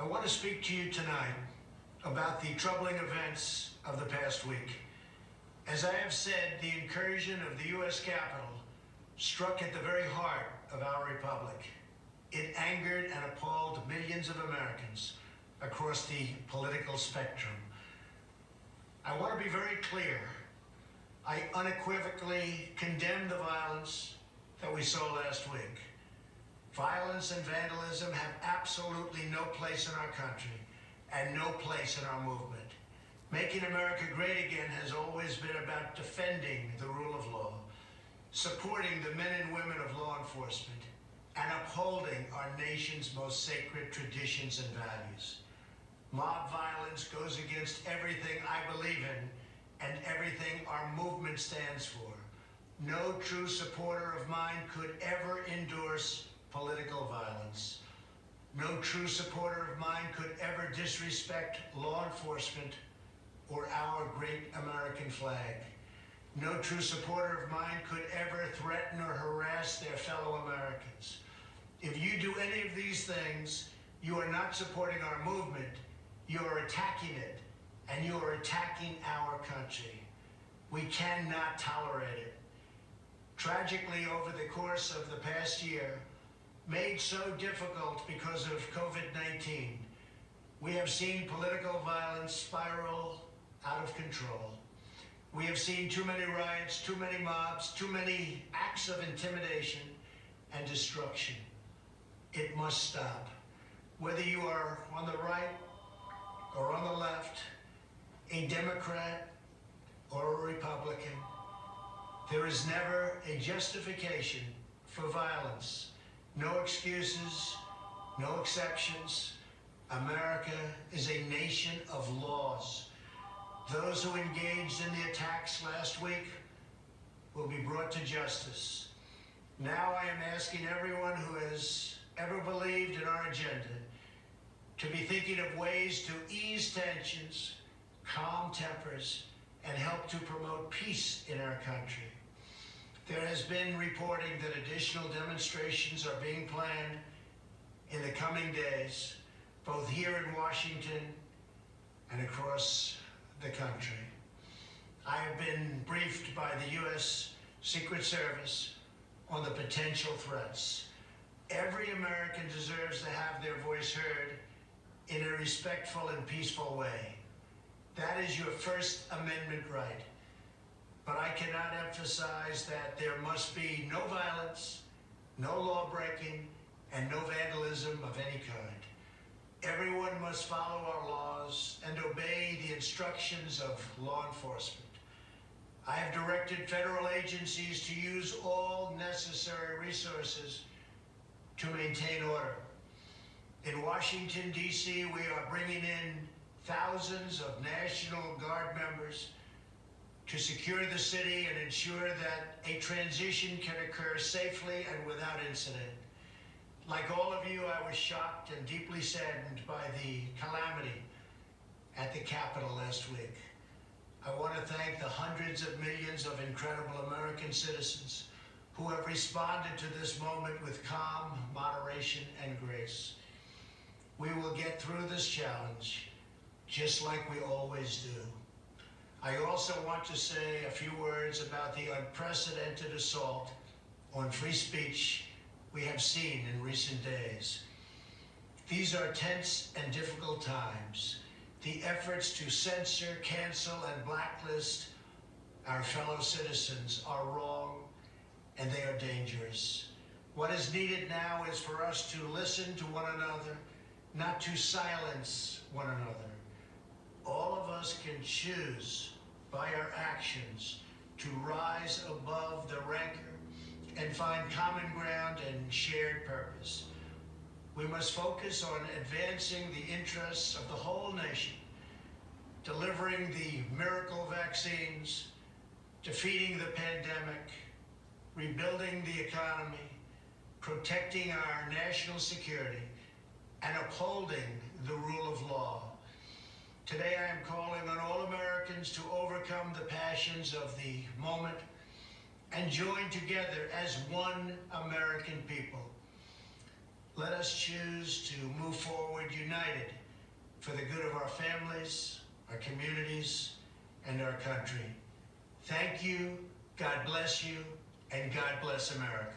I want to speak to you tonight about the troubling events of the past week. As I have said, the incursion of the U.S. Capitol struck at the very heart of our republic. It angered and appalled millions of Americans across the political spectrum. I want to be very clear. I unequivocally condemn the violence that we saw last week. Violence and vandalism have absolutely no place in our country and no place in our movement. Making America great again has always been about defending the rule of law, supporting the men and women of law enforcement, and upholding our nation's most sacred traditions and values. Mob violence goes against everything I believe in and everything our movement stands for. No true supporter of mine could ever endorse political violence. No true supporter of mine could ever disrespect law enforcement or our great American flag. No true supporter of mine could ever threaten or harass their fellow Americans. If you do any of these things, you are not supporting our movement, you are attacking it, and you are attacking our country. We cannot tolerate it. Tragically, over the course of the past year, made so difficult because of COVID-19, we have seen political violence spiral out of control. We have seen too many riots, too many mobs, too many acts of intimidation and destruction. It must stop. Whether you are on the right or on the left, a Democrat or a Republican, there is never a justification for violence. No excuses, no exceptions. America is a nation of laws. Those who engaged in the attacks last week will be brought to justice. Now I am asking everyone who has ever believed in our agenda to be thinking of ways to ease tensions, calm tempers, and help to promote peace in our country. There has been reporting that additional demonstrations are being planned in the coming days, both here in Washington and across the country. I have been briefed by the U.S. Secret Service on the potential threats. Every American deserves to have their voice heard in a respectful and peaceful way. That is your First Amendment right. But I cannot emphasize that there must be no violence, no law breaking, and no vandalism of any kind. Everyone must follow our laws and obey the instructions of law enforcement. I have directed federal agencies to use all necessary resources to maintain order. In Washington, D.C., we are bringing in thousands of National Guard members to secure the city and ensure that a transition can occur safely and without incident. Like all of you, I was shocked and deeply saddened by the calamity at the Capitol last week. I want to thank the hundreds of millions of incredible American citizens who have responded to this moment with calm, moderation, and grace. We will get through this challenge just like we always do. I also want to say a few words about the unprecedented assault on free speech we have seen in recent days. These are tense and difficult times. The efforts to censor, cancel, and blacklist our fellow citizens are wrong, and they are dangerous. What is needed now is for us to listen to one another, not to silence one another. All of us can choose by our actions to rise above the rancor and find common ground and shared purpose. We must focus on advancing the interests of the whole nation, delivering the miracle vaccines, defeating the pandemic, rebuilding the economy, protecting our national security, and upholding the rule of law. Today I am calling on all Americans to overcome the passions of the moment and join together as one American people. let us choose to move forward united for the good of our families, our communities, and our country. Thank you, God bless you, and God bless America.